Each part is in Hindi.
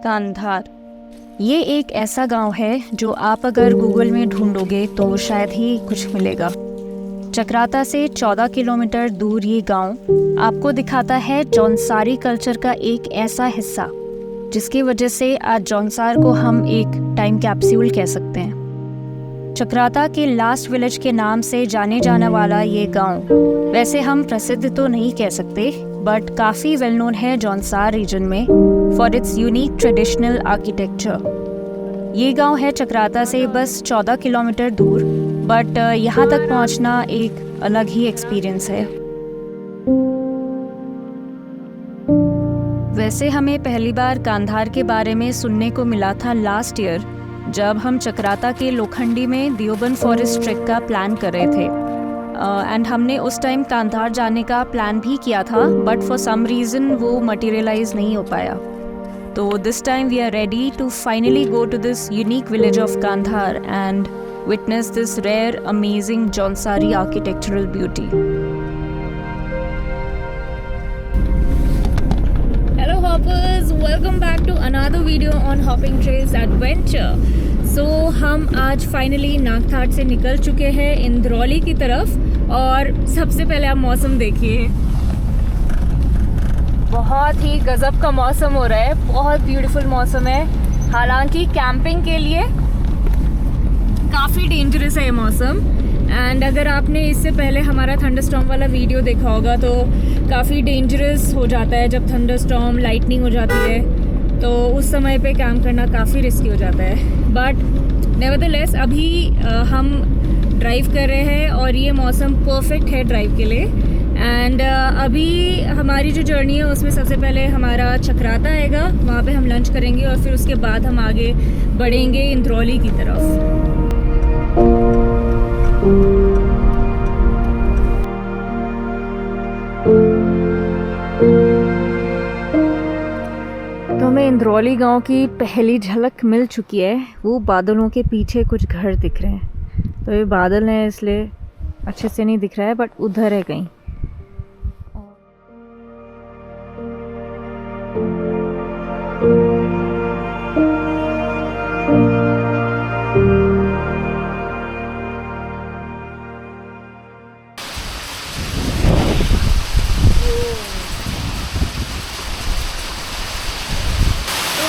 कांधार। ये एक ऐसा गांव है जो आप अगर गूगल में ढूंढोगे तो शायद ही कुछ मिलेगा। चक्राता से 14 किलोमीटर दूर ये गांव आपको दिखाता है जौनसारी कल्चर का एक ऐसा हिस्सा जिसकी वजह से आज जौनसार को हम एक टाइम कैप्सूल कह सकते हैं। चक्राता के लास्ट विलेज के नाम से जाने जाने वाला ये गांव वैसे हम प्रसिद्ध तो नहीं कह सकते, बट काफ़ी वेल नोन है जौनसार रीजन में for its unique traditional architecture. ये गांव है चक्राता से बस 14 किलोमीटर दूर, बट यहाँ तक पहुँचना एक अलग ही एक्सपीरियंस है। वैसे हमें पहली बार कांधार के बारे में सुनने को मिला था लास्ट ईयर, जब हम चक्राता के लोखंडी में दियोबंद फॉरेस्ट ट्रैक का प्लान कर रहे थे एंड हमने उस टाइम कांधार जाने का प्लान भी किया था, बट फॉर सम रीज़न वो मटेरियलाइज नहीं हो पाया। तो this time we are ready to finally go to this unique village of Kandhar and witness this rare amazing Jaunsari architectural beauty. Hello hoppers, welcome back to another video on Hopping Trails Adventure. So हम आज फाइनली नागथाट से निकल चुके हैं इंद्रौली की तरफ और सबसे पहले आप मौसम देखिए, बहुत ही गजब का मौसम हो रहा है, बहुत ब्यूटीफुल मौसम है। हालांकि कैंपिंग के लिए काफ़ी डेंजरस है ये मौसम। एंड अगर आपने इससे पहले हमारा थंडरस्टॉर्म वाला वीडियो देखा होगा तो काफ़ी डेंजरस हो जाता है जब थंडरस्टॉर्म लाइटनिंग हो जाती है, तो उस समय पे कैंप करना काफ़ी रिस्की हो जाता है। बट नेवरदलेस अभी हम ड्राइव कर रहे हैं और ये मौसम परफेक्ट है ड्राइव के लिए। एंड अभी हमारी जो जर्नी है उसमें सबसे पहले हमारा चक्राता आएगा, वहाँ पे हम लंच करेंगे और फिर उसके बाद हम आगे बढ़ेंगे इंद्रौली की तरफ। तो हमें इंद्रौली गांव की पहली झलक मिल चुकी है। वो बादलों के पीछे कुछ घर दिख रहे हैं, तो ये बादल हैं इसलिए अच्छे से नहीं दिख रहा है, बट उधर है कहीं।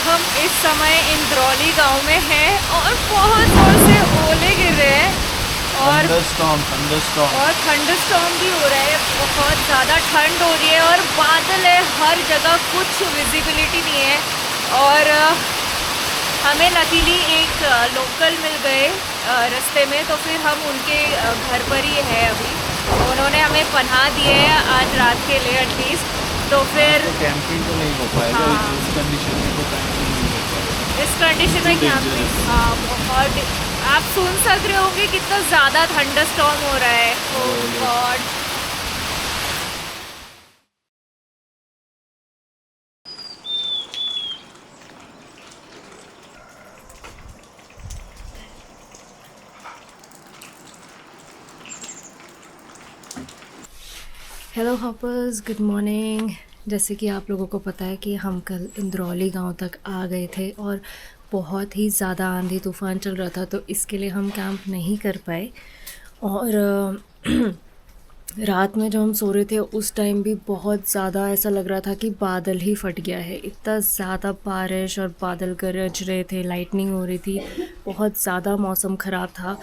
हम इस समय इंद्रौली गांव में हैं और बहुत जोर से ओले गिर रहे हैं और थंडरस्टॉर्म भी हो रहा है। बहुत ज़्यादा ठंड हो रही है और बादल है हर जगह, कुछ विजिबिलिटी नहीं है। और हमें नतीली एक लोकल मिल गए रास्ते में, तो फिर हम उनके घर पर ही है अभी। उन्होंने हमें पनाह दी है आज रात के लिए एटलीस्ट। तो फिर कैंपिंग तो नहीं हो पाएगा इस कंडीशन में, तो कैंपिंग नहीं हो पाएगा इस कंडीशन में कैंपिंग। हाँ, बहुत आप सुन सक रहे होंगे कितना ज़्यादा थंडरस्टॉर्म हो रहा है। Oh God. Hello hoppers, good morning. जैसे कि आप लोगों को पता है कि हम कल इंद्रौली गांव तक आ गए थे और बहुत ही ज़्यादा आंधी तूफ़ान चल रहा था, तो इसके लिए हम कैंप नहीं कर पाए। और रात में जब हम सो रहे थे उस टाइम भी बहुत ज़्यादा ऐसा लग रहा था कि बादल ही फट गया है। इतना ज़्यादा बारिश और बादल गरज रहे थे, लाइटनिंग हो रही थी, बहुत ज़्यादा मौसम ख़राब था।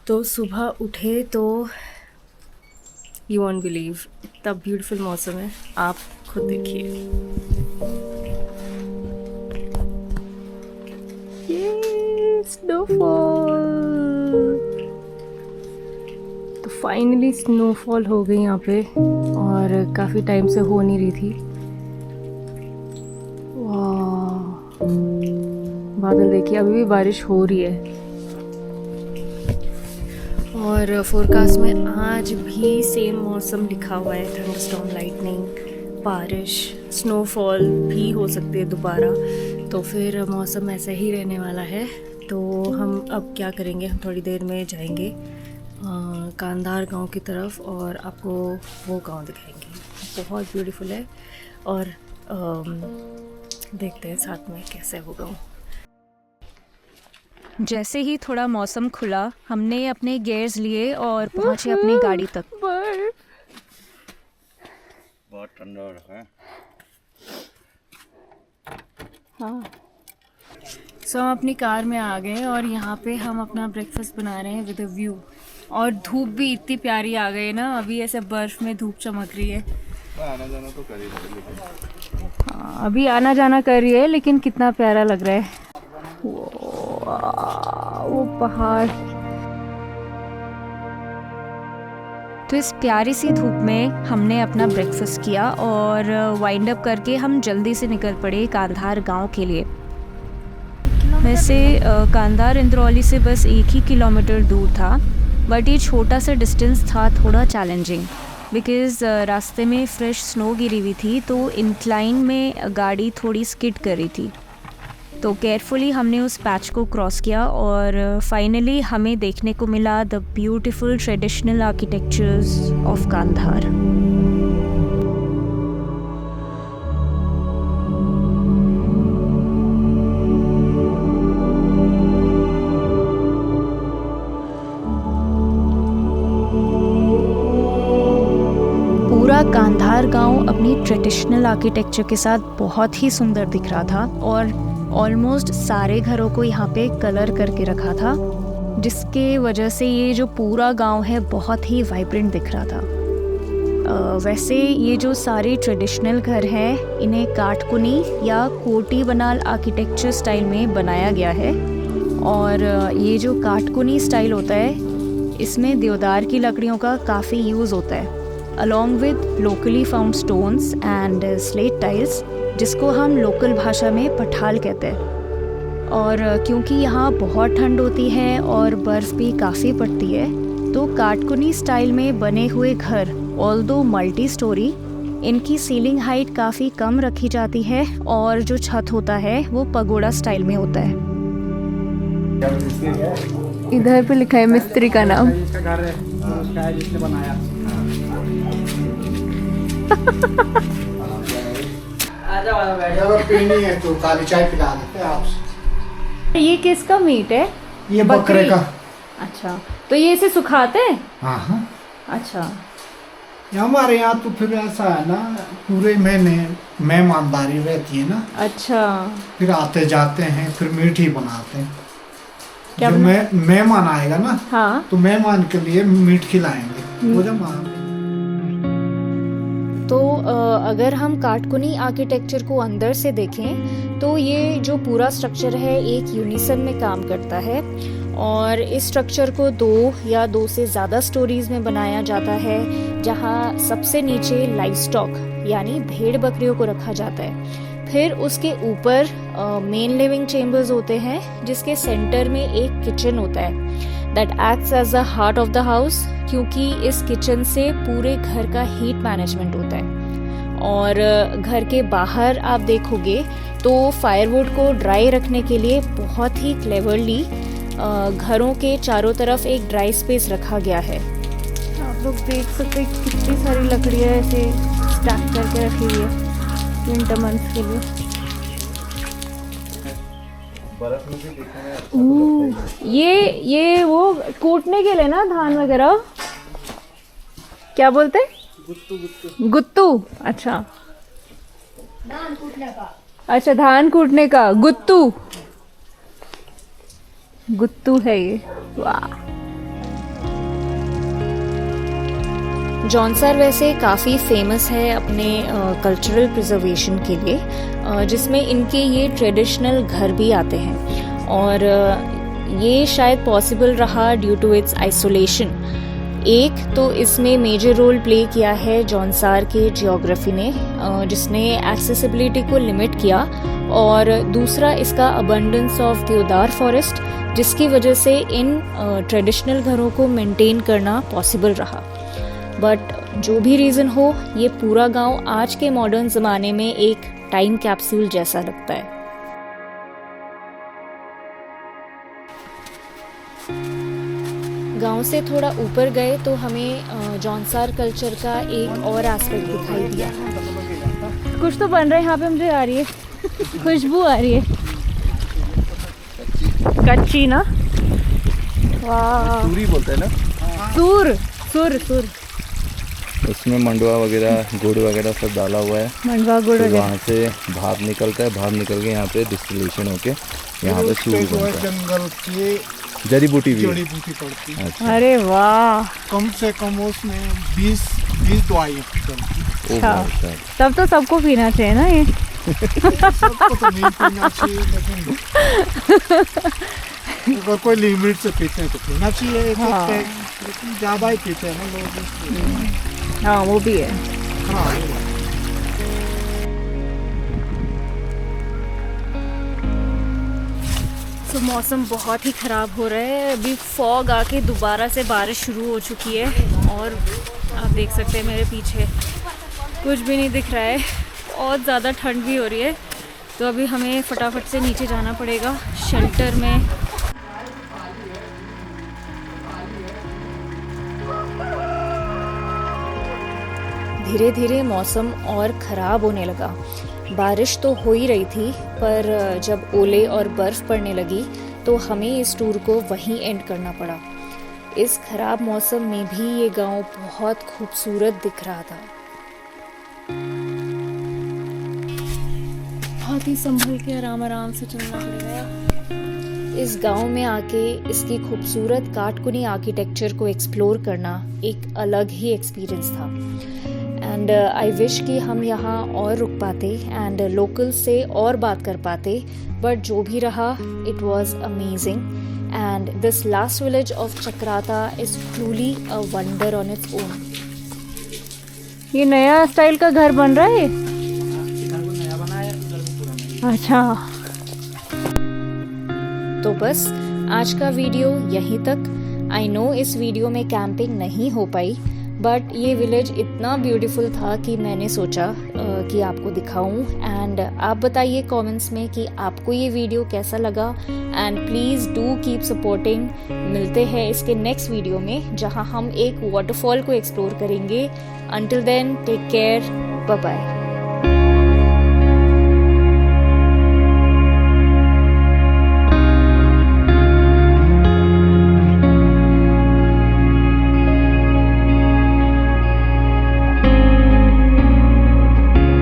तो सुबह उठे तो यू वॉन्ट बिलीव इतना ब्यूटीफुल मौसम है, आप खुद देखिए। ये स्नोफॉल, तो फाइनली स्नोफॉल हो गई यहाँ पे और काफ़ी टाइम से हो नहीं रही थी। वाह, बादल देखिए, अभी भी बारिश हो रही है। और फोरकास्ट में आज भी सेम मौसम लिखा हुआ है, थंडरस्टॉर्म, लाइटनिंग, बारिश, स्नोफॉल भी हो सकती है दोबारा। तो फिर मौसम ऐसा ही रहने वाला है। तो हम अब क्या करेंगे, हम थोड़ी देर में जाएंगे कांधार गांव की तरफ और आपको वो गांव दिखाएंगे। बहुत ब्यूटीफुल है और देखते हैं साथ में कैसे होगा। जैसे ही थोड़ा मौसम खुला, हमने अपने गियर्स लिए और पहुंचे अपनी गाड़ी तक। बहुत ठंडा हो रखा है। हाँ, सो हम अपनी कार में आ गए और यहाँ पे हम अपना ब्रेकफास्ट बना रहे हैं विद अ व्यू। और धूप भी इतनी प्यारी आ गई ना, अभी ऐसे बर्फ में धूप चमक रही है। आना जाना तो कर ही रही है, लेकिन हाँ, अभी आना जाना कर रही है, लेकिन कितना प्यारा लग रहा है वो पहाड़। तो इस प्यारी सी धूप में हमने अपना ब्रेकफास्ट किया और वाइंड अप करके हम जल्दी से निकल पड़े कांधार गांव के लिए। वैसे कांधार इंद्रौली से बस 1 ही किलोमीटर दूर था, बट ये छोटा सा डिस्टेंस था थोड़ा चैलेंजिंग, बिकॉज़ रास्ते में फ्रेश स्नो गिरी हुई थी, तो इंक्लाइन में गाड़ी थोड़ी स्किड कर रही थी। तो केयरफुली हमने उस पैच को क्रॉस किया और फाइनली हमें देखने को मिला the beautiful traditional architectures of Kandahar. पूरा कांधार गांव अपनी ट्रेडिशनल आर्किटेक्चर के साथ बहुत ही सुंदर दिख रहा था और ऑलमोस्ट सारे घरों को यहाँ पे कलर करके रखा था, जिसके वजह से ये जो पूरा गांव है बहुत ही वाइब्रेंट दिख रहा था। वैसे ये जो सारे ट्रेडिशनल घर हैं, इन्हें काटकुनी या कोटी बनाल आर्किटेक्चर स्टाइल में बनाया गया है। और ये जो काटकुनी स्टाइल होता है, इसमें देवदार की लकड़ियों का काफ़ी यूज़ होता है, along with locally found stones and slate tiles, जिसको हम लोकल भाषा में पठाल कहते हैं। और क्योंकि यहाँ बहुत ठंड होती है और बर्फ़ भी काफ़ी पड़ती है, तो काटकुनी स्टाइल में बने हुए घर, ऑल्दो मल्टी स्टोरी, इनकी सीलिंग हाइट काफ़ी कम रखी जाती है और जो छत होता है वो पगोड़ा स्टाइल में होता है। इधर पे लिखा है मिस्त्री का नाम। पीनी है तो काली चाय पिला देते हैं आपसे। ये किसका मीट है? ये बकरे का। अच्छा, तो ये इसे सुखाते हैं? हाँ हाँ। अच्छा, हमारे यहाँ तो फिर ऐसा है ना, पूरे महीने मेहमानदारी रहती है ना। अच्छा, फिर आते जाते हैं, फिर मीठ ही बनाते हैं। क्या जब मेहमान आएगा ना, हाँ, तो मेहमान के लिए मीठ खिलाएंगे। वो जब तो अगर हम काटकुनी आर्किटेक्चर को अंदर से देखें तो ये जो पूरा स्ट्रक्चर है एक यूनिसन में काम करता है और इस स्ट्रक्चर को 2 या 2 से ज़्यादा स्टोरीज में बनाया जाता है, जहाँ सबसे नीचे लाइवस्टॉक यानी भेड़ बकरियों को रखा जाता है। फिर उसके ऊपर मेन लिविंग चेम्बर्स होते हैं, जिसके सेंटर में एक किचन होता है that acts as the heart of the house, क्योंकि इस किचन से पूरे घर का हीट मैनेजमेंट होता है। और घर के बाहर आप देखोगे तो फायरवुड को ड्राई रखने के लिए बहुत ही क्लेवरली घरों के चारों तरफ एक ड्राई स्पेस रखा गया है। आप लोग देख सकते हैं कितनी सारी लकड़ियाँ ऐसे स्टैक करके रखी हुई है विंटर मंथ्स के लिए। बर्फ में भी देखने में अच्छा तो लगता है। ये वो कूटने के लिए ना, धान वगैरह क्या बोलते हैं? गुत्तू। अच्छा, धान कूटने का। अच्छा, धान कूटने का गुत्तू है ये। वाह। जौनसार वैसे काफ़ी फेमस है अपने कल्चरल प्रिजर्वेशन के लिए, जिसमें इनके ये ट्रेडिशनल घर भी आते हैं और ये शायद पॉसिबल रहा ड्यू टू इट्स आइसोलेशन। एक तो इसमें मेजर रोल प्ले किया है जौनसार के जियोग्राफी ने, जिसने एक्सेसिबिलिटी को लिमिट किया, और दूसरा इसका अबंडेंस ऑफ देवदार फॉरेस्ट, जिसकी वजह से इन ट्रेडिशनल घरों को मेंटेन करना पॉसिबल रहा। बट जो भी रीज़न हो, ये पूरा गांव आज के मॉडर्न ज़माने में एक टाइम कैप्सूल जैसा लगता है। गांव से थोड़ा ऊपर गए तो हमें जौनसार कल्चर का एक और एस्पेक्ट दिखाई दिया। कुछ तो बन रहा है यहाँ पे, मुझे आ रही है। खुशबू आ रही है कच्ची ना। वाह सूरी बोलते हैं ना। सूर सूर सूर उसमें मंडवा वगैरह गुड़ वगैरह सब डाला हुआ है। मंडवा गुड़ फिर वगैरह। वहाँ से भाप निकलता है, भाप निकल के यहाँ पे डिस्टिलेशन होके यहाँ पे सूर जो है बनता है। जंगल की जड़ी बूटी भी जड़ी है। बूटी पड़ती है। अच्छा। अरे वाह कम से कम उसमें 20 दवाई चलती है। ओ भाई साहब। तब तो सबको पीना चाहिए ना ये। सबको तो नहीं पीना चाहिए, लेकिन अगर कोई लिमिट से पीते हैं तो पीना चाहिए एक हाँ। पैक, लेकिन ज़्यादा ही पीते हैं ना लोग इसलिए हाँ वो भी है। खराब हो जाता है। तो मौसम बहुत ही ख़राब हो रहा है। अभी फॉग आके दोबारा से बारिश शुरू हो चुकी है और आप देख सकते हैं मेरे पीछे कुछ भी नहीं दिख रहा है। बहुत ज़्यादा ठंड भी हो रही है, तो अभी हमें फटाफट से नीचे जाना पड़ेगा शेल्टर में। धीरे धीरे मौसम और ख़राब होने लगा। बारिश तो हो ही रही थी, पर जब ओले और बर्फ़ पड़ने लगी तो हमें इस टूर को वहीं एंड करना पड़ा। इस ख़राब मौसम में भी ये गांव बहुत खूबसूरत दिख रहा था। बहुत ही संभल के आराम आराम से चलना पड़ेगा। इस गांव में आके इसकी खूबसूरत काटकुनी आर्किटेक्चर को एक्सप्लोर करना एक अलग ही एक्सपीरियंस था। एंड आई विश कि हम यहाँ और रुक पाते एंड लोकल से और बात कर पाते, बट जो भी रहा it was amazing. And this last village of Chakrata is truly a wonder on its own. ये नया स्टाइल का घर बन रहा है। अच्छा, तो बस आज का वीडियो यहीं तक। आई नो इस वीडियो में कैंपिंग नहीं हो पाई, बट ये विलेज इतना ब्यूटीफुल था कि मैंने सोचा कि आपको दिखाऊं। एंड आप बताइए कमेंट्स में कि आपको ये वीडियो कैसा लगा, and please do keep supporting. मिलते हैं इसके नेक्स्ट वीडियो में जहां हम एक वाटरफॉल को एक्सप्लोर करेंगे। Until then take care, bye bye.